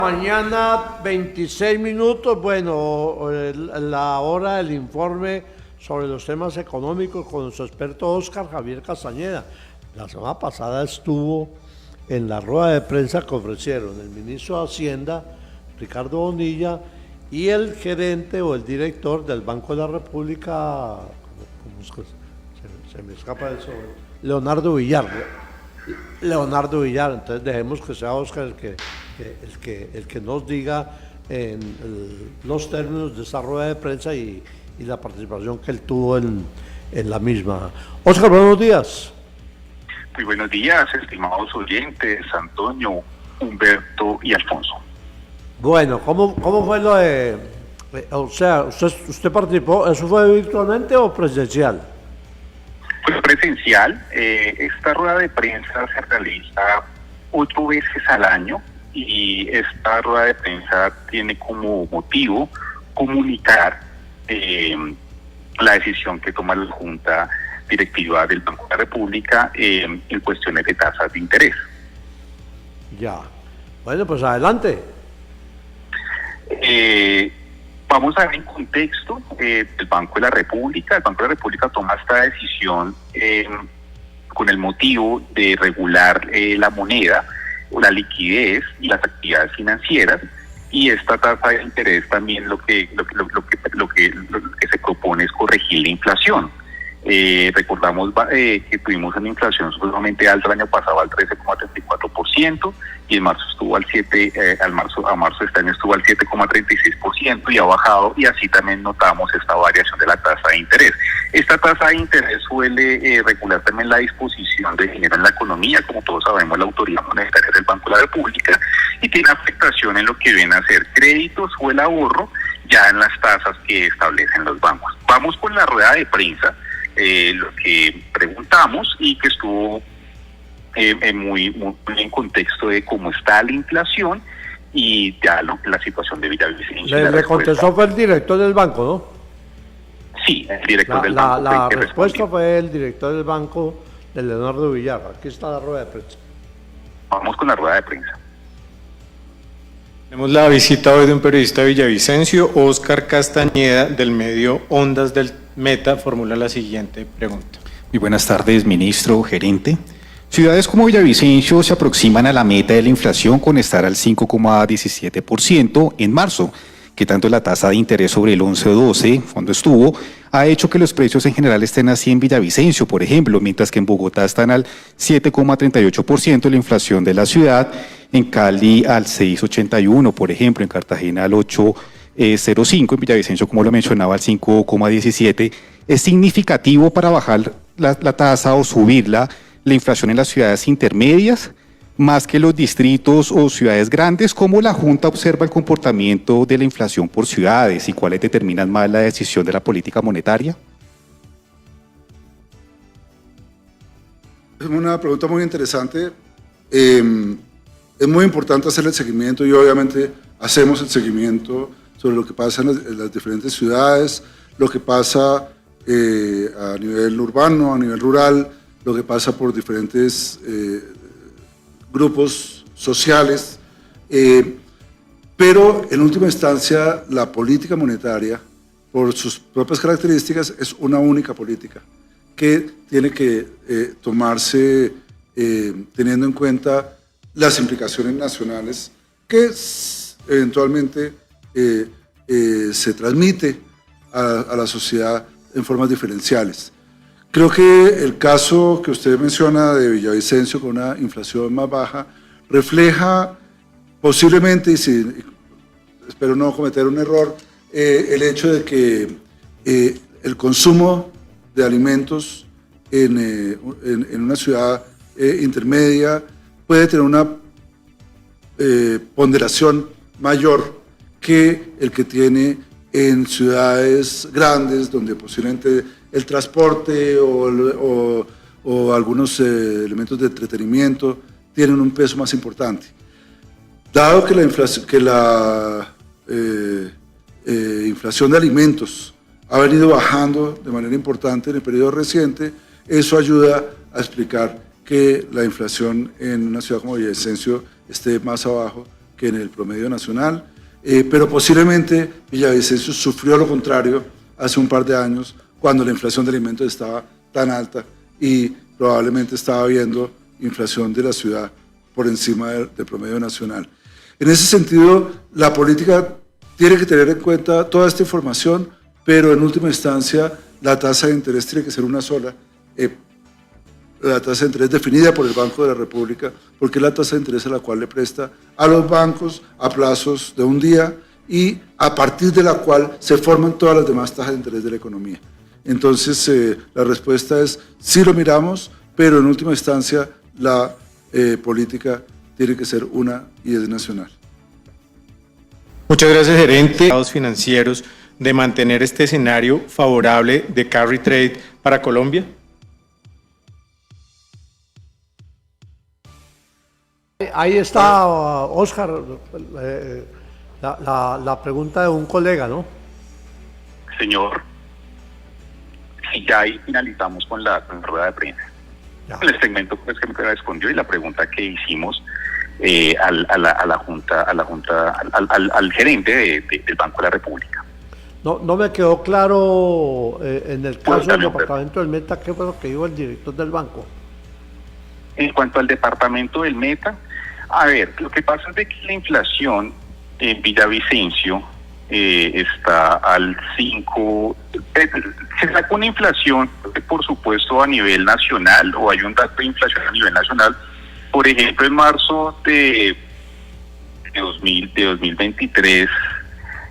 Mañana 26 minutos, bueno, la hora del informe sobre los temas económicos con nuestro experto Óscar Javier Castañeda. La semana pasada estuvo en la rueda de prensa que ofrecieron el ministro de Hacienda, Ricardo Bonilla, y el gerente o el director del Banco de la República, ¿cómo es que se me escapa eso? Leonardo Villar. Entonces dejemos que sea Óscar el que nos diga los términos de esa rueda de prensa y la participación que él tuvo en la misma. Óscar, buenos días. Muy buenos días, estimados oyentes, Antonio, Humberto y Alfonso. Bueno, ¿cómo fue lo de... O sea, usted participó, ¿eso fue virtualmente o presencial? Fue presencial. Esta rueda de prensa se realiza 8 veces al año y esta rueda de prensa tiene como motivo comunicar la decisión que toma la Junta Directiva del Banco de la República en cuestiones de tasas de interés. Ya. Bueno, pues adelante. Vamos a ver en contexto del Banco de la República. El Banco de la República toma esta decisión con el motivo de regular la moneda, la liquidez y las actividades financieras, y esta tasa de interés también lo que se propone es corregir la inflación. Recordamos que tuvimos una inflación sumamente alta el año pasado al 13,34% y en marzo estuvo al 7, a marzo de este año estuvo al 7,36% y ha bajado, y así también notamos esta variación de la tasa de interés. Esta tasa de interés suele regular también la disposición de dinero en la economía, como todos sabemos, la autoridad monetaria del Banco de la República, y tiene afectación en lo que viene a ser créditos o el ahorro ya en las tasas que establecen los bancos. Vamos con la rueda de prensa. Lo que preguntamos y que estuvo muy en contexto de cómo está la inflación y ya la situación de Villavicencio. Le contestó fue el director del banco, ¿no? Sí, el director del banco. La respuesta fue el director del banco, de Leonardo Villar. Aquí está la rueda de prensa. Vamos con la rueda de prensa. Tenemos la visita hoy de un periodista de Villavicencio, Óscar Castañeda, del medio Ondas del Meta, formula la siguiente pregunta. Muy buenas tardes, ministro, gerente. Ciudades como Villavicencio se aproximan a la meta de la inflación con estar al 5,17% en marzo, que tanto la tasa de interés sobre el 11 o 12, cuando estuvo, ha hecho que los precios en general estén así en Villavicencio, por ejemplo, mientras que en Bogotá están al 7,38% la inflación de la ciudad, en Cali al 6,81%, por ejemplo, en Cartagena al 8,05%, en Villavicencio, como lo mencionaba, al 5,17%. ¿Es significativo para bajar la tasa o subirla la inflación en las ciudades intermedias, más que los distritos o ciudades grandes? ¿Cómo la Junta observa el comportamiento de la inflación por ciudades y cuáles determinan más la decisión de la política monetaria? Es una pregunta muy interesante. Es muy importante hacer el seguimiento y obviamente hacemos el seguimiento sobre lo que pasa en las diferentes ciudades, lo que pasa a nivel urbano, a nivel rural, lo que pasa por diferentes grupos sociales, pero en última instancia la política monetaria, por sus propias características, es una única política que tiene que tomarse teniendo en cuenta las implicaciones nacionales que eventualmente se transmite a la sociedad en formas diferenciales. Creo que el caso que usted menciona de Villavicencio con una inflación más baja refleja posiblemente, y espero no cometer un error, el hecho de que el consumo de alimentos en una ciudad intermedia puede tener una ponderación mayor que el que tiene en ciudades grandes, donde posiblemente el transporte o algunos elementos de entretenimiento tienen un peso más importante. Dado que la inflación de alimentos ha venido bajando de manera importante en el periodo reciente, eso ayuda a explicar que la inflación en una ciudad como Villavicencio esté más abajo que en el promedio nacional, pero posiblemente Villavicencio sufrió lo contrario hace un par de años, cuando la inflación de alimentos estaba tan alta y probablemente estaba habiendo inflación de la ciudad por encima del promedio nacional. En ese sentido, la política tiene que tener en cuenta toda esta información, pero en última instancia la tasa de interés tiene que ser una sola. La tasa de interés definida por el Banco de la República, porque es la tasa de interés a la cual le presta a los bancos a plazos de un día y a partir de la cual se forman todas las demás tasas de interés de la economía. Entonces, la respuesta es, sí lo miramos, pero en última instancia la política tiene que ser una y es nacional. Muchas gracias, gerente. Estados financieros de mantener este escenario favorable de carry trade para Colombia. Ahí está, Oscar, la pregunta de un colega, ¿no? Señor, sí, ya ahí finalizamos con la rueda de prensa. Ya. El segmento pues, que me respondió y la pregunta que hicimos al gerente del Banco de la República. No me quedó claro en el caso del también, departamento del Meta, ¿qué fue lo que dijo el director del banco? En cuanto al departamento del Meta, a ver, lo que pasa es de que la inflación en Villavicencio está al 5, se saca una inflación, por supuesto, a nivel nacional, o hay un dato de inflación a nivel nacional. Por ejemplo, en marzo de 2023,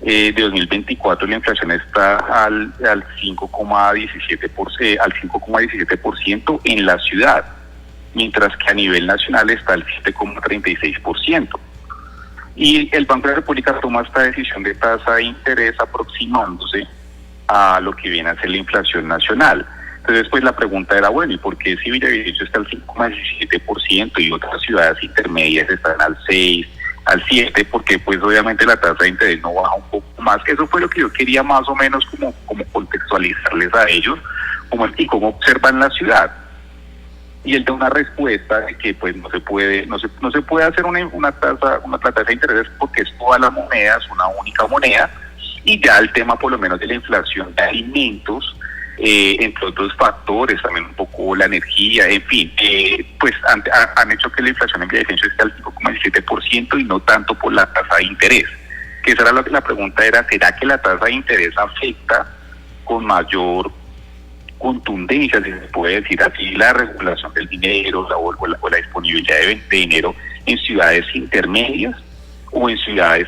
de 2024, la inflación está al 5,17% en la ciudad, mientras que a nivel nacional está al 7,36%. Y el Banco de la República toma esta decisión de tasa de interés aproximándose a lo que viene a ser la inflación nacional. Entonces, pues la pregunta era, bueno, ¿y por qué si Villavicencio está al 5,17% y otras ciudades intermedias están al 6%, al 7%? Porque pues obviamente la tasa de interés no baja un poco más. Eso fue lo que yo quería más o menos como contextualizarles a ellos, y cómo observan la ciudad. Y él da una respuesta de que pues no se puede hacer una tasa de interés porque es toda la moneda, es una única moneda, y ya el tema por lo menos de la inflación de alimentos, entre otros factores, también un poco la energía, en fin, pues han hecho que la inflación en Villavicencio esté al 5,17% y no tanto por la tasa de interés. Que esa era la pregunta, era, ¿será que la tasa de interés afecta con mayor contundencia, si se puede decir así, la regulación del dinero o la disponibilidad de dinero en ciudades intermedias o en ciudades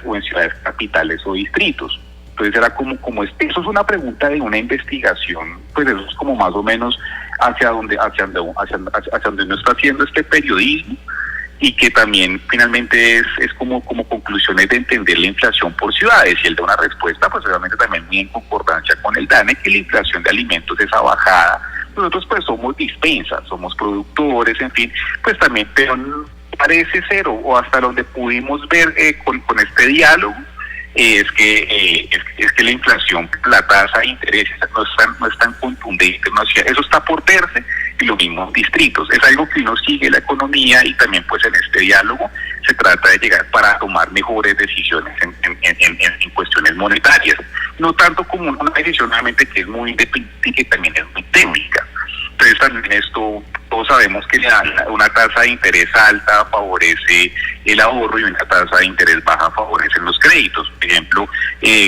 capitales o distritos? Entonces era como eso es una pregunta de una investigación, pues eso es como más o menos hacia donde uno está haciendo este periodismo, y que también finalmente es como conclusiones de entender la inflación por ciudades, y él da una respuesta pues obviamente también muy en concordancia con el DANE, que la inflación de alimentos es bajada. Nosotros pues somos dispensas, somos productores, en fin, pues también, pero parece ser, o hasta donde pudimos ver con este diálogo, es que la inflación, la tasa de interés no es tan contundente, eso está por verse, y los mismos distritos. Es algo que uno sigue la economía, y también pues en este diálogo se trata de llegar para tomar mejores decisiones en cuestiones monetarias, no tanto como una decisión realmente que es muy independiente y que también es muy técnica. Entonces también esto, todos sabemos que una tasa de interés alta favorece el ahorro y una tasa de interés baja favorecen los créditos. Por ejemplo,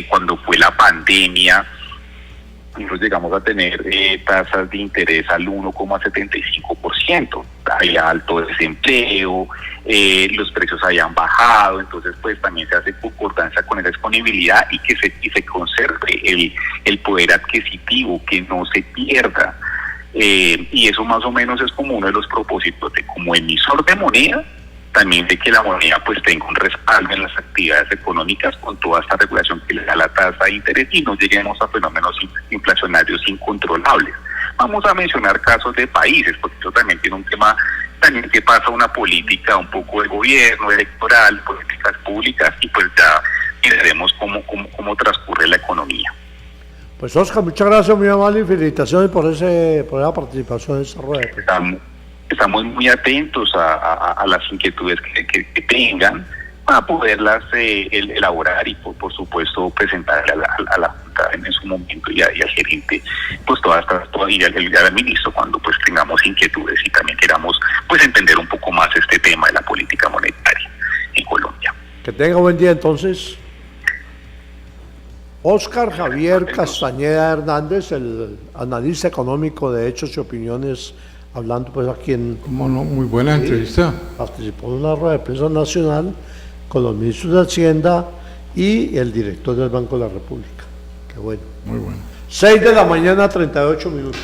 cuando fue la pandemia, nosotros llegamos a tener tasas de interés al 1,75%. Había alto desempleo, los precios habían bajado, entonces pues también se hace concordancia con esa disponibilidad y que se conserve el poder adquisitivo, que no se pierda. Y eso más o menos es como uno de los propósitos de como emisor de moneda, también de que la moneda pues tenga un respaldo en las actividades económicas con toda esta regulación que le da la tasa de interés y no lleguemos a fenómenos inflacionarios incontrolables. Vamos a mencionar casos de países, porque eso también tiene un tema también que pasa una política un poco de gobierno, electoral, políticas públicas, y pues ya miraremos cómo transcurre la economía. Pues Oscar, muchas gracias, muy amable, y felicitaciones por la participación en esa rueda. Estamos muy atentos a las inquietudes que tengan, para poderlas elaborar y por supuesto presentarle a la Junta en su momento y al gerente, pues y al ministro cuando pues tengamos inquietudes y también queramos pues entender un poco más este tema de la política monetaria en Colombia. Que tenga buen día entonces. Óscar Javier Castañeda Hernández, el analista económico de Hechos y Opiniones, hablando pues aquí en... ¿Cómo no? Muy buena entrevista. Participó en una rueda de prensa nacional con los ministros de Hacienda y el director del Banco de la República. Qué bueno. Muy bueno. 6 de la mañana, 38 minutos.